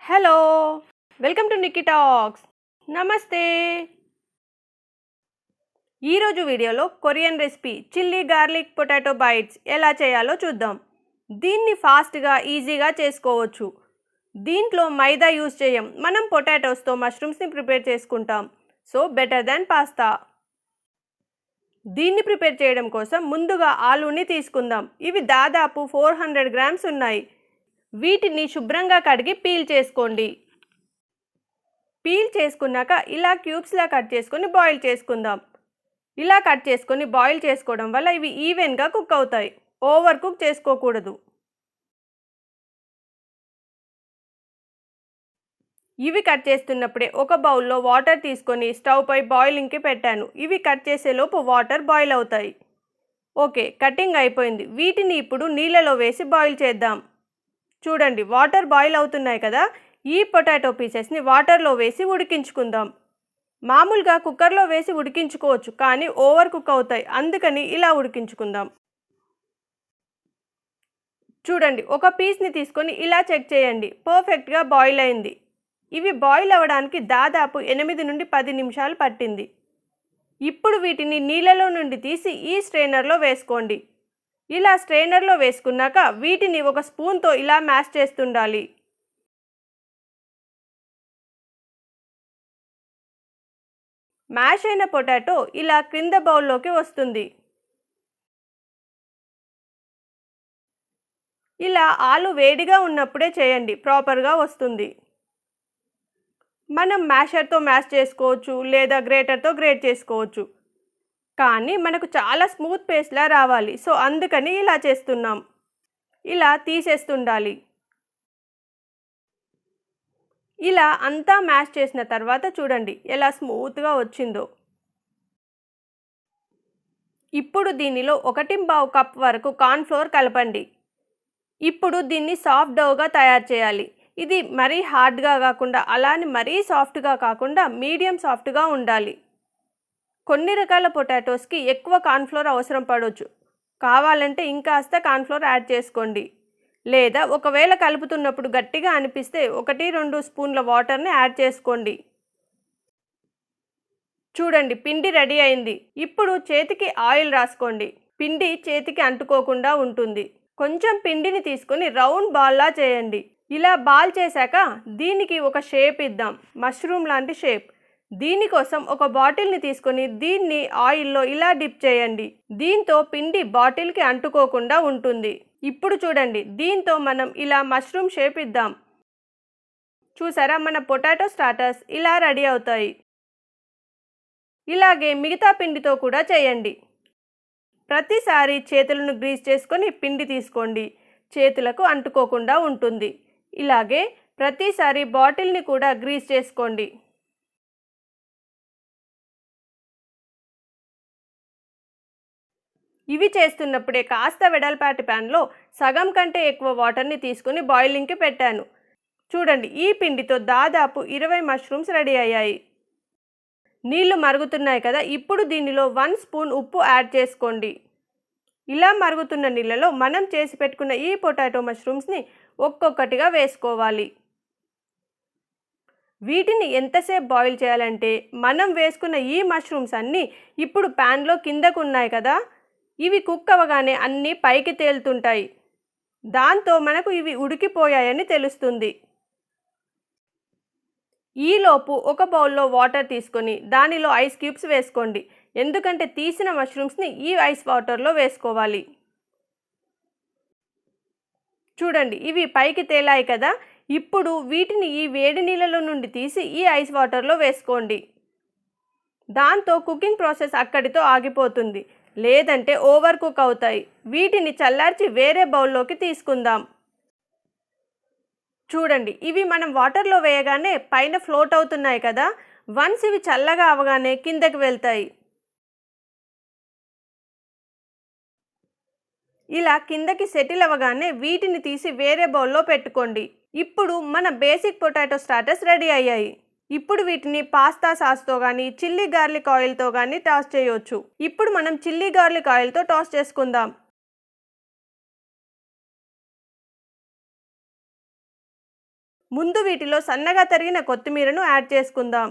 Hello welcome to Nikki talks. నమస్తే. ఈరోజు వీడియోలో Korean recipe chilli garlic potato bytes ఎలా చేయాలో చూద్దాం. దీన్ని ఫాస్ట్గా ఈజీగా చేసుకోవచ్చు. దీంట్లో మైదా యూజ్ చేయం, మనం పొటాటోస్తో మష్రూమ్స్ని ప్రిపేర్ చేసుకుంటాం. So better than pasta. దీన్ని ప్రిపేర్ చేయడం కోసం ముందుగా ఆలూని తీసుకుందాం. ఇవి దాదాపు 400 గ్రామ్స్ ఉన్నాయి. వీటిని శుభ్రంగా కడిగి పీల్ చేసుకోండి. పీల్ చేసుకున్నాక ఇలా క్యూబ్స్లా కట్ చేసుకొని బాయిల్ చేసుకుందాం. ఇలా కట్ చేసుకొని బాయిల్ చేసుకోవడం వల్ల ఇవి ఈవెన్గా కుక్ అవుతాయి. ఓవర్ కుక్ చేసుకోకూడదు. ఇవి కట్ చేస్తున్నప్పుడే ఒక బౌల్లో వాటర్ తీసుకొని స్టవ్ పై బాయిలింగ్కి పెట్టాను. ఇవి కట్ చేసేలోపు వాటర్ బాయిల్ అవుతాయి. ఓకే, కటింగ్ అయిపోయింది. వీటిని ఇప్పుడు నీళ్ళలో వేసి బాయిల్ చేద్దాం. చూడండి, వాటర్ బాయిల్ అవుతున్నాయి కదా. ఈ పొటాటో పీసెస్ని వాటర్లో వేసి ఉడికించుకుందాం. మామూలుగా కుక్కర్లో వేసి ఉడికించుకోవచ్చు, కానీ ఓవర్ కుక్ అవుతాయి. అందుకని ఇలా ఉడికించుకుందాం. చూడండి, ఒక పీస్ని తీసుకొని ఇలా చెక్ చేయండి. పర్ఫెక్ట్గా బాయిల్ అయింది. ఇవి బాయిల్ అవ్వడానికి దాదాపు 8 నుండి 10 నిమిషాలు పట్టింది. ఇప్పుడు వీటిని నీళ్ళలో నుండి తీసి ఈ స్ట్రెయినర్లో వేసుకోండి. ఇలా స్ట్రెయినర్లో వేసుకున్నాక వీటిని ఒక స్పూన్తో ఇలా మ్యాష్ చేస్తుండాలి. మ్యాష్ అయిన పొటాటో ఇలా క్రింద బౌల్లోకి వస్తుంది. ఇలా ఆలు వేడిగా ఉన్నప్పుడే చేయండి, ప్రాపర్గా వస్తుంది. మనం మ్యాషర్తో మ్యాష్ చేసుకోవచ్చు, లేదా గ్రేటర్తో గ్రేట్ చేసుకోవచ్చు. కానీ మనకు చాలా స్మూత్ పేస్ట్లా రావాలి. సో అందుకని ఇలా చేస్తున్నాం. ఇలా తీసేస్తుండాలి. ఇలా అంతా మ్యాష్ చేసిన తర్వాత చూడండి ఎలా స్మూత్గా వచ్చిందో. ఇప్పుడు దీనిలో 1.5 కప్ వరకు కార్న్ఫ్లోర్ కలపండి. ఇప్పుడు దీన్ని సాఫ్ట్ డౌగా తయారు చేయాలి. ఇది మరీ హార్డ్గా కాకుండా అలానే మరీ సాఫ్ట్గా కాకుండా మీడియం సాఫ్ట్గా ఉండాలి. కొన్ని రకాల పొటాటోస్కి ఎక్కువ కార్న్ఫ్లోర్ అవసరం పడవచ్చు. కావాలంటే ఇంకాస్త కార్న్ఫ్లోర్ యాడ్ చేసుకోండి. లేదా ఒకవేళ కలుపుతున్నప్పుడు గట్టిగా అనిపిస్తే 1-2 స్పూన్ల వాటర్ని యాడ్ చేసుకోండి. చూడండి, పిండి రెడీ అయింది. ఇప్పుడు చేతికి ఆయిల్ రాసుకోండి. పిండి చేతికి అంటుకోకుండా ఉంటుంది. కొంచెం పిండిని తీసుకొని రౌండ్ బాల్లా చేయండి. ఇలా బాల్ చేశాక దీనికి ఒక షేప్ ఇద్దాం, మష్రూమ్ లాంటి షేప్. దీనికోసం ఒక బాటిల్ని తీసుకొని దీన్ని ఆయిల్లో ఇలా డిప్ చేయండి. దీంతో పిండి బాటిల్కి అంటుకోకుండా ఉంటుంది. ఇప్పుడు చూడండి, దీంతో మనం ఇలా మష్రూమ్ షేప్ ఇద్దాం. చూసారా, మన పొటాటో స్టార్టర్స్ ఇలా రెడీ అవుతాయి. ఇలాగే మిగతా పిండితో కూడా చేయండి. ప్రతిసారి చేతులను గ్రీస్ చేసుకొని పిండి తీసుకోండి, చేతులకు అంటుకోకుండా ఉంటుంది. ఇలాగే ప్రతిసారి బాటిల్ని కూడా గ్రీస్ చేసుకోండి. ఇవి చేస్తున్నప్పుడే కాస్త వెడల్పాటి ప్యాన్లో సగం కంటే ఎక్కువ వాటర్ని తీసుకుని బాయిలింగ్కి పెట్టాను. చూడండి, ఈ పిండితో దాదాపు 20 మష్రూమ్స్ రెడీ అయ్యాయి. నీళ్లు మరుగుతున్నాయి కదా. ఇప్పుడు దీనిలో 1 స్పూన్ ఉప్పు యాడ్ చేసుకోండి. ఇలా మరుగుతున్న నీళ్ళలో మనం చేసి పెట్టుకున్న ఈ పొటాటో మష్రూమ్స్ని ఒక్కొక్కటిగా వేసుకోవాలి. వీటిని ఎంతసేపు బాయిల్ చేయాలంటే మనం వేసుకున్న ఈ మష్రూమ్స్ అన్నీ ఇప్పుడు ప్యాన్లో కిందకు ఉన్నాయి కదా, ఇవి కుక్ అవ్వగానే అన్నీ పైకి తేలుతుంటాయి. దాంతో మనకు ఇవి ఉడికిపోయాయని తెలుస్తుంది. ఈలోపు ఒక బౌల్లో వాటర్ తీసుకొని దానిలో ఐస్ క్యూబ్స్ వేసుకోండి. ఎందుకంటే తీసిన మష్రూమ్స్ని ఈ ఐస్ వాటర్లో వేసుకోవాలి. చూడండి, ఇవి పైకి తేలాయి కదా. ఇప్పుడు వీటిని ఈ వేడి నీళ్ళలో నుండి తీసి ఈ ఐస్ వాటర్లో వేసుకోండి. దాంతో కుకింగ్ ప్రాసెస్ అక్కడితో ఆగిపోతుంది, లేదంటే ఓవర్ కుక్ అవుతాయి. వీటిని చల్లార్చి వేరే బౌల్లోకి తీసుకుందాం. చూడండి, ఇవి మనం వాటర్లో వేయగానే పైన ఫ్లోట్ అవుతున్నాయి కదా. వన్స్ ఇవి చల్లగా అవగానే కిందకి వెళ్తాయి. ఇలా కిందకి సెటిల్ అవ్వగానే వీటిని తీసి వేరే బౌల్లో పెట్టుకోండి. ఇప్పుడు మన బేసిక్ పొటాటో స్టార్టర్స్ రెడీ అయ్యాయి. ఇప్పుడు వీటిని పాస్తా సాస్తో కానీ చిల్లీ గార్లిక్ ఆయిల్తో కానీ టాస్ చేయొచ్చు. ఇప్పుడు మనం చిల్లీ గార్లిక్ ఆయిల్తో టాస్ చేసుకుందాం. ముందు వీటిలో సన్నగా తరిగిన కొత్తిమీరను యాడ్ చేసుకుందాం.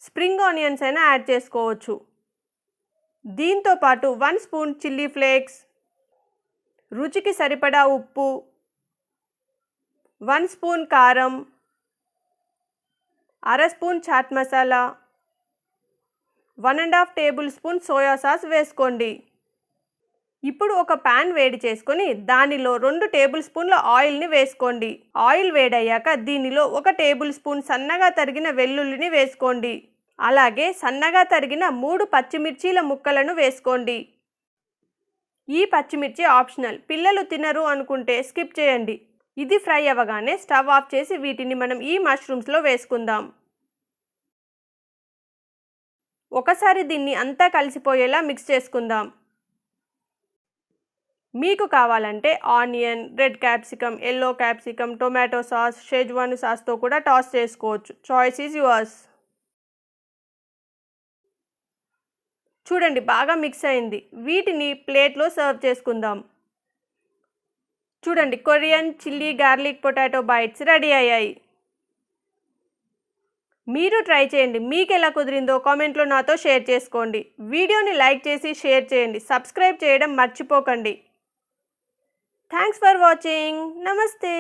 స్ప్రింగ్ ఆనియన్స్ అయినా యాడ్ చేసుకోవచ్చు. దీంతో పాటు 1 స్పూన్ చిల్లీ ఫ్లేక్స్, రుచికి సరిపడా ఉప్పు, 1 స్పూన్ కారం, అర spoon chaat masala, 1½ tablespoon soya sauce వేసుకోండి. ఇప్పుడు ఒక పాన్ వేడి చేసుకొని దానిలో 2 టేబుల్ స్పూన్ల ఆయిల్ని వేసుకోండి. ఆయిల్ వేడయ్యాక దీనిలో 1 టేబుల్ స్పూన్ సన్నగా తరిగిన వెల్లుల్లిని వేసుకోండి. అలాగే సన్నగా తరిగిన 3 పచ్చిమిర్చీల ముక్కలను వేసుకోండి. ఈ పచ్చిమిర్చి ఆప్షనల్, పిల్లలు తినరు అనుకుంటే స్కిప్ చేయండి. ఇది ఫ్రై అవ్వగానే స్టవ్ ఆఫ్ చేసి వీటిని మనం ఈ మష్రూమ్స్లో వేసుకుందాం. ఒకసారి దీన్ని అంతా కలిసిపోయేలా మిక్స్ చేసుకుందాం. మీకు కావాలంటే onion, red capsicum, yellow capsicum, tomato sauce, Schezwan సాస్తో కూడా టాస్ చేసుకోవచ్చు. Choice is yours. చూడండి బాగా మిక్స్ అయింది. వీటిని ప్లేట్లో సర్వ్ చేసుకుందాం. చూడండి Korean chilli garlic potato bites ready అయ్యాయి. మీరు ట్రై చేయండి. మీకు ఎలా కుదిరిందో కామెంట్లో నాతో షేర్ చేసుకోండి. వీడియోని లైక్ చేసి షేర్ చేయండి. సబ్స్క్రైబ్ చేయడం మర్చిపోకండి. Thanks for watching. Namaste.